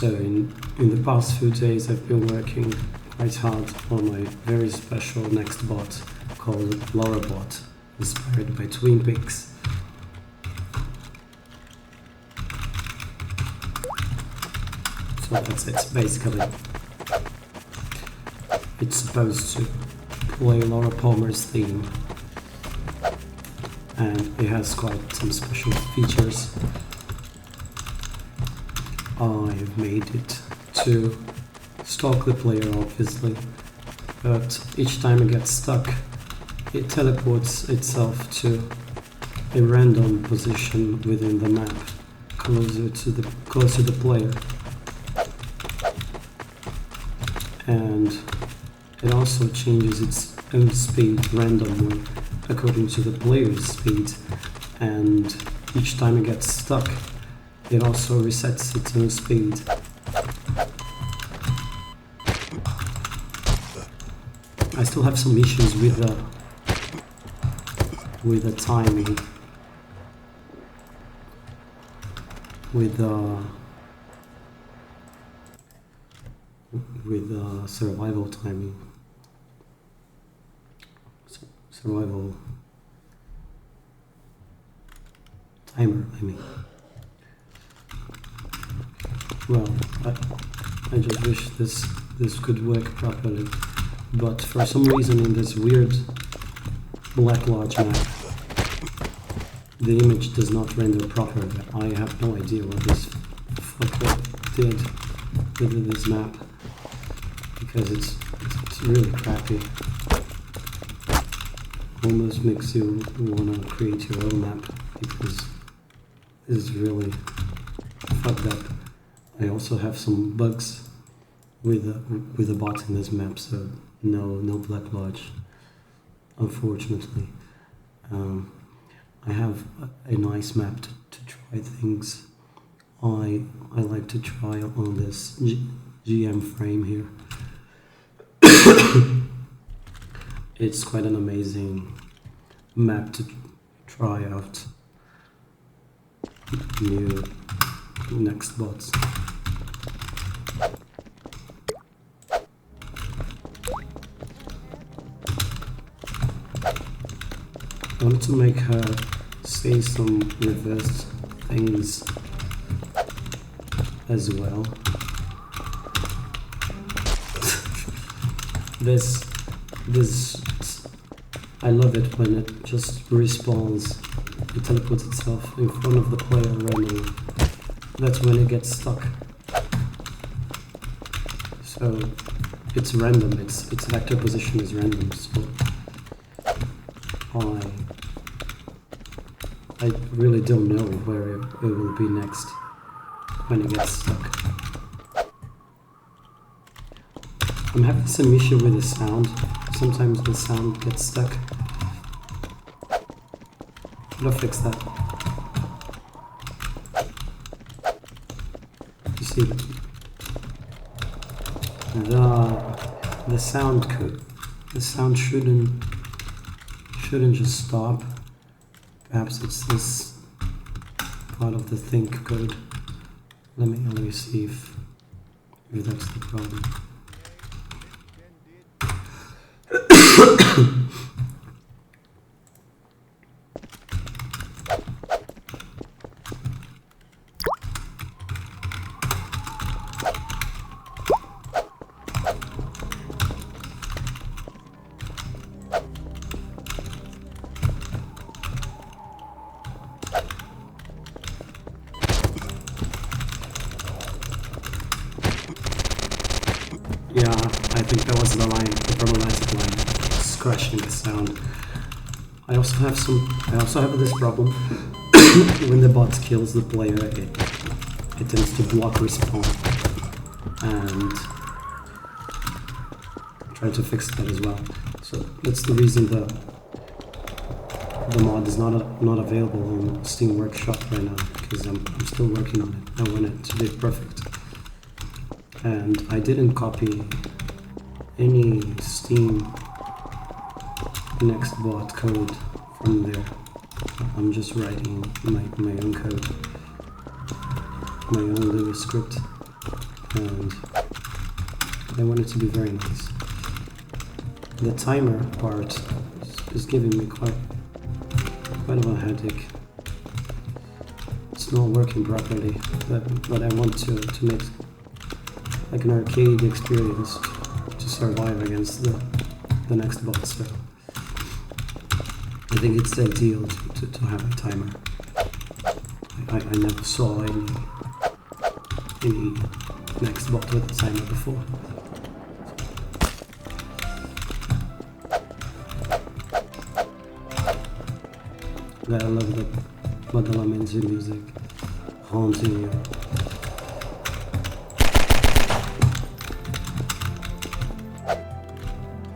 So in the past few days I've been working quite hard on my very special Nextbot called LauraBot, inspired by Twin Peaks. So that's it, basically. It's supposed to play Laura Palmer's theme, and it has quite some special features. I've made it to stalk the player, obviously, but each time it gets stuck, it teleports itself to a random position within the map, closer to the player. And it also changes its own speed randomly according to the player's speed, and each time it gets stuck, it also resets its own speed. I still have some issues with the timing, with survival timing, survival timer, I mean. Well, I just wish this could work properly, but for some reason in this weird Black Lodge map, the image does not render properly. I have no idea what this fucker did with this map, because it's really crappy. Almost makes you wanna create your own map, because this is really fucked up. I also have some bugs with the bot in this map, so no Black Lodge, unfortunately. I have a nice map to try things. I like to try on this GM frame here. It's quite an amazing map to try out new Nextbots. I wanted to make her say some reversed things as well. This I love it when it just respawns, it teleports itself in front of the player randomly. That's when it gets stuck. So it's random, its vector position is random, so I really don't know where it will be next when it gets stuck. I'm having some issue with the sound. Sometimes the sound gets stuck. I'll fix that. You see, the sound shouldn't just stop. Perhaps it's this part of the think code. Let me see if that's the problem. Yeah, I think that was the problematic line. It's crashing the sound. I also have this problem. When the bot kills the player, it tends to block respawn, and I'm trying to fix that as well. So that's the reason the mod is not available on Steam Workshop right now, because I'm still working on it. I want it to be perfect. And I didn't copy any Steam Nextbot code from there. I'm just writing my own code, my own little script. and I want it to be very nice. The timer part is giving me quite of a headache. It's not working properly, but I want to make like an arcade experience to survive against the Nextbot, so I think it's ideal to have a timer. I never saw any Nextbot with a timer before. I love the Badalamenti music, haunting you.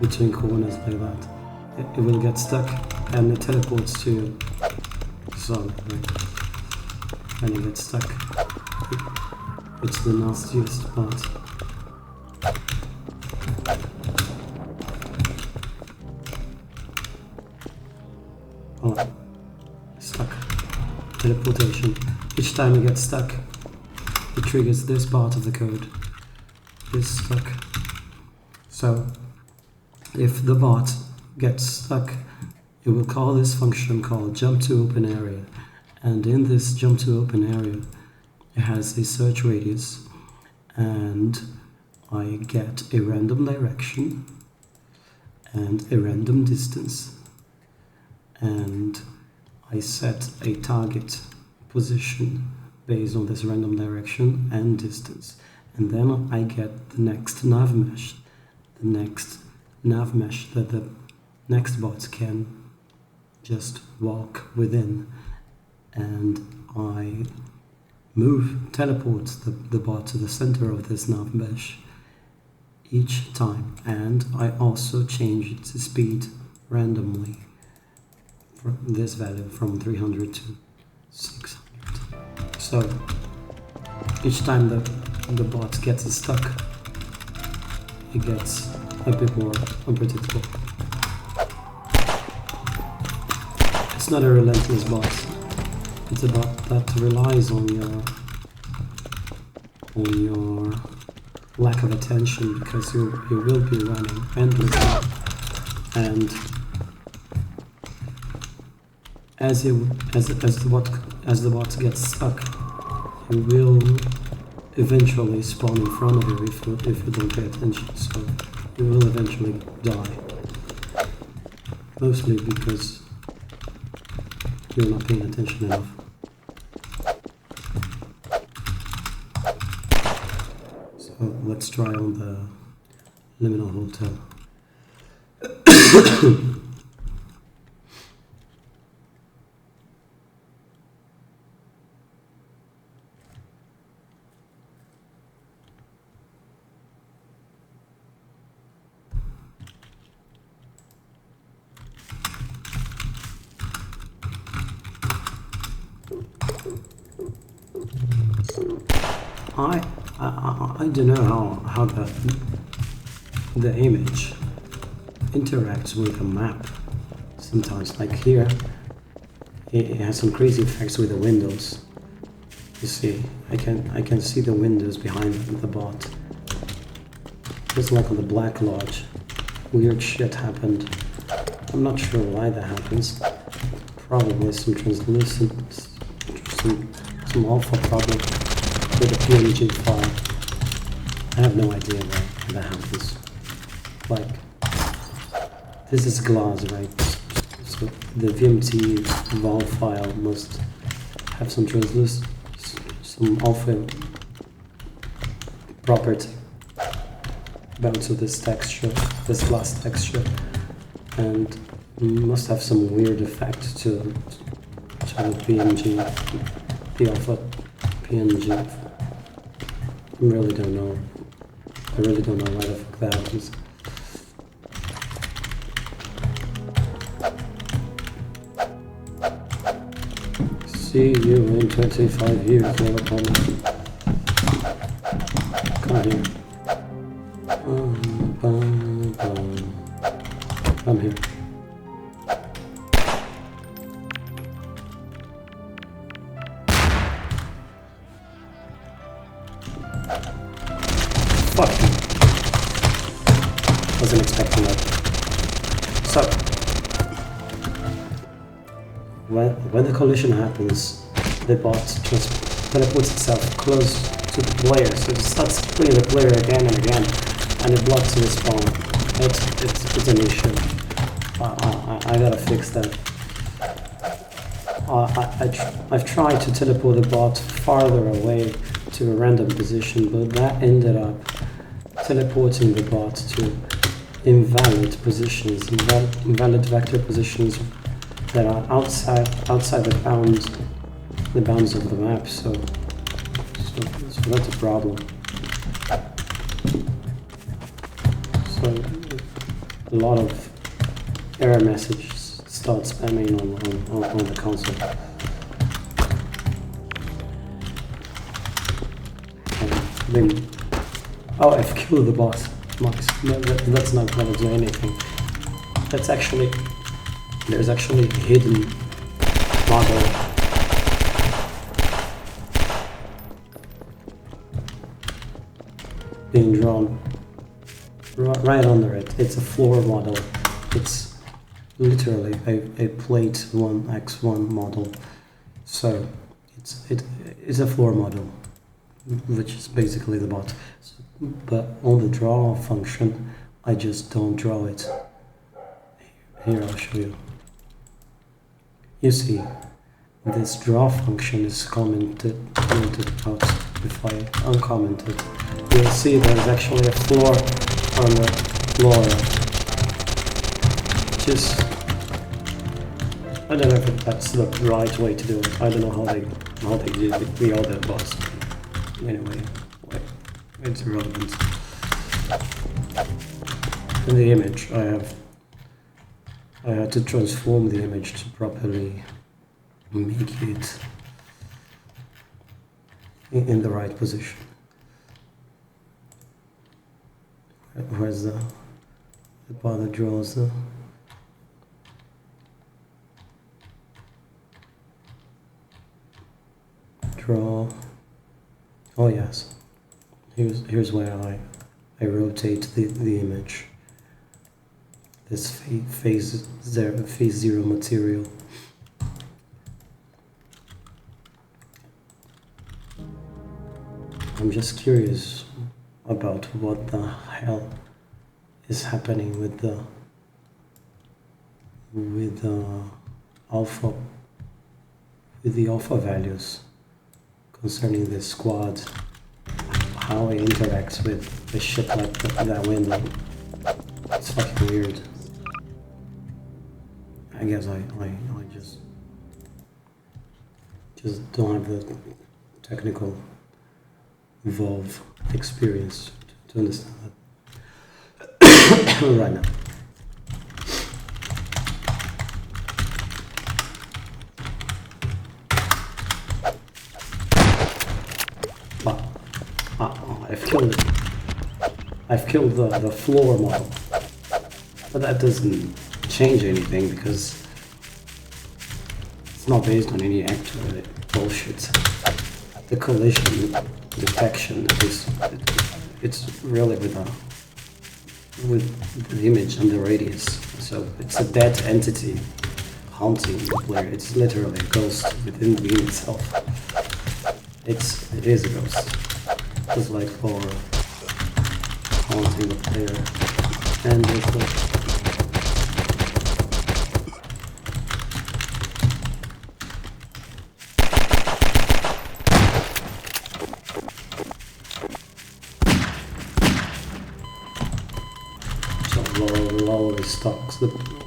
Between corners like that. It will get stuck and it teleports to the song, right? And it gets stuck. It's the nastiest part. Oh, stuck. Teleportation. Each time it gets stuck, it triggers this part of the code. It's stuck. So, if the bot gets stuck, it will call this function called jump to open area. And in this jump to open area, it has a search radius, and I get a random direction and a random distance. And I set a target position based on this random direction and distance. And then I get the next nav mesh, that the Nextbot can just walk within, and I teleport the bot to the center of this nav mesh each time, and I also change its speed randomly from this value from 300 to 600. So each time the bot gets stuck, it gets a bit more unpredictable. It's not a relentless bot. It's a bot that relies on your lack of attention, because you will be running endlessly, and as the bot gets stuck, it will eventually spawn in front of you if you don't pay attention. So you will eventually die, mostly because you're not paying attention enough. So let's try on the liminal hotel. I don't know how the image interacts with the map. Sometimes, like here, it has some crazy effects with the windows. You see, I can see the windows behind the bot. Just like on the Black Lodge, weird shit happened. I'm not sure why that happens. Probably some translucent, some alpha problem with a PNG file. I have no idea why that happens. Like, this is glass, right? So the VMT vol file must have some alpha property bound to this texture, this glass texture, and must have some weird effect to the PNG, the alpha PNG. I really don't know. I really don't know why the fuck that happens. See you in 25 years, LauraBot. Come here. Come here. Fuck you. Wasn't expecting that. So, when the collision happens, the bot just teleports itself close to the player, so it starts killing the player again and again, and it blocks the respawn. It's an issue. I gotta fix that. I've tried to teleport the bot farther away to a random position, but that ended up teleporting the bot to invalid positions, invalid vector positions that are outside the bounds of the map. So that's a problem. So a lot of error messages start spamming on the console. Oh, I've killed the boss, Max. No, that's not gonna do anything. There's actually a hidden model. Being drawn right under it. It's a floor model. It's literally a plate 1x1 model. So it's a floor model, which is basically the bot. But on the draw function, I just don't draw it. Here, I'll show you. You see, this draw function is commented out. If I uncomment it, you'll see there's actually a floor on the Laura. Just, I don't know if that's the right way to do it. I don't know how they did the other boss. Anyway, it's irrelevant. In the image, I had to transform the image to properly make it in the right position. Where's the part that draws the draw? Oh yes, here's where I rotate the image. This phase zero material. I'm just curious about what the hell is happening with the alpha values concerning this squad, how it interacts with a shit like that window. It's fucking weird. I guess I just don't have the technical Valve experience to understand that right now. But I've killed the floor model, but that doesn't change anything because it's not based on any actual bullshit. The collision detection it's really with the image and the radius, so it's a dead entity haunting the player. It's literally a ghost within the game itself. It is a ghost, just like Laura haunting the player. And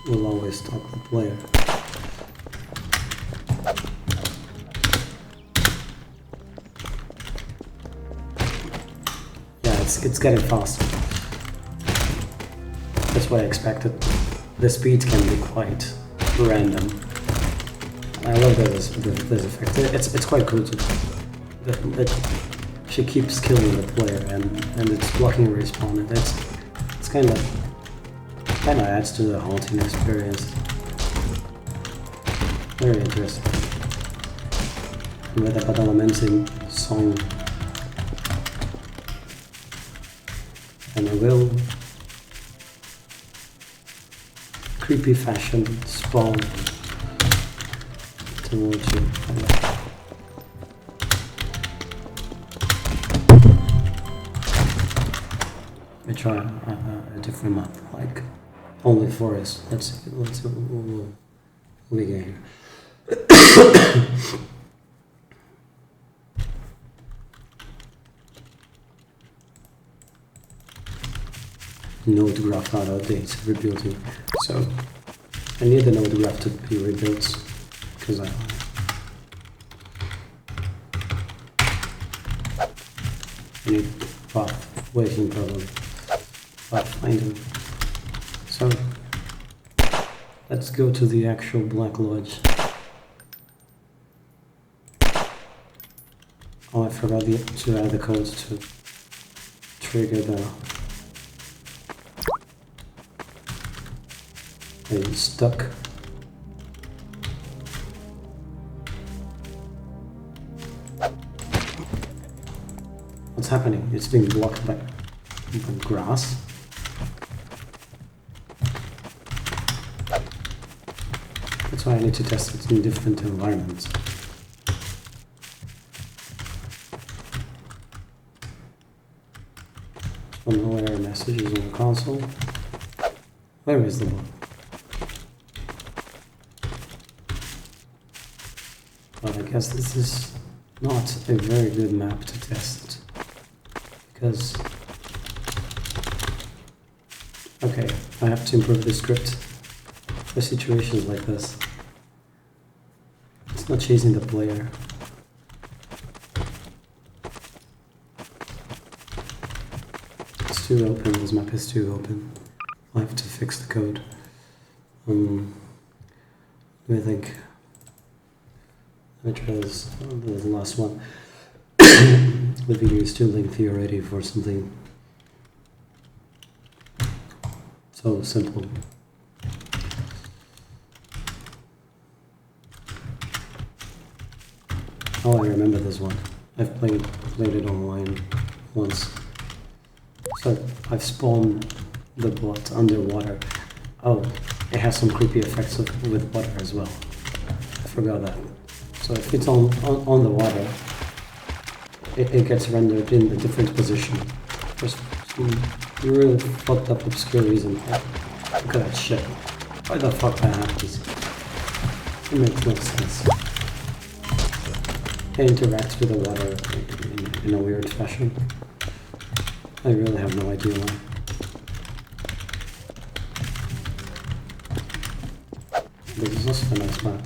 will always stalk the player. Yeah, it's getting faster. That's what I expected. The speed can be quite random. I love this effect. It's quite cool too. That she keeps killing the player and it's blocking respawn. It's kind of adds to the haunting experience. Very interesting. With the menacing song. and I will creepy fashion spawn towards you. I try a different map, like only forest. Let's see what we gain. Node graph out updates, rebuilding. So I need the node graph to be rebuilt because I need path waiting problem. Path finding. So let's go to the actual Black Lodge. Oh, I forgot to add the codes to trigger the it's stuck. What's happening? It's being blocked by grass. That's why I need to test it in different environments. No error messages on the console. Where is the bot? Well, I guess this is not a very good map to test because okay, I have to improve the script for situations like this. It's not chasing the player. It's too open, this map is too open. I have to fix the code. I think I try this, the last one. The video is too lengthy already for something so simple. Oh, I remember this one. I've played it online once. So I've spawned the bot underwater. Oh, it has some creepy effects with water as well. I forgot that. So if it's on the water, it gets rendered in a different position. For some really fucked up obscure reason. Look at that shit. Why the fuck that happens? It makes no sense. It interacts with the water in a weird fashion. I really have no idea why. This is also a nice map.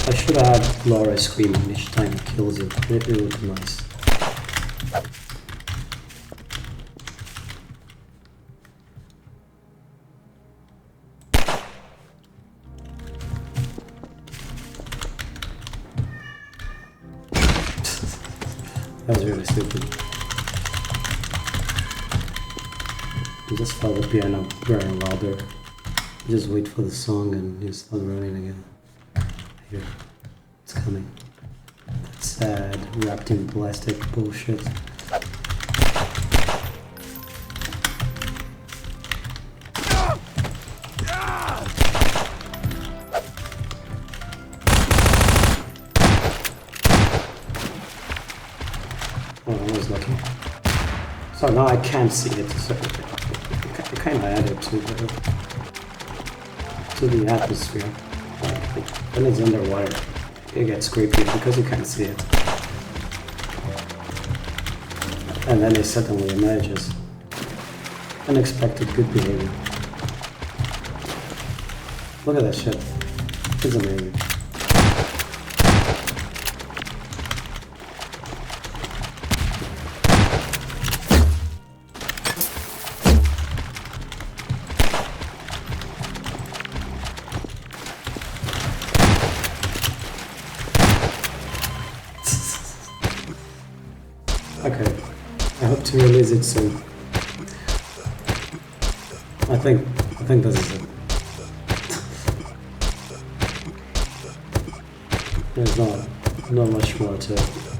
I should have Laura screaming each time it kills it. It would be nice. That was really stupid. You just felt the piano very louder. You just wait for the song and you start running again. Here, it's coming. That's sad, wrapped in plastic bullshit. Oh, I was lucky. So now I can't see it. So it kind of added to the atmosphere. When it's underwater, it gets creepy because you can't see it. And then it suddenly emerges. Unexpected good behavior. Look at that shit. It's amazing. Okay, I hope to release it soon. I think this is it. There's not much more to it.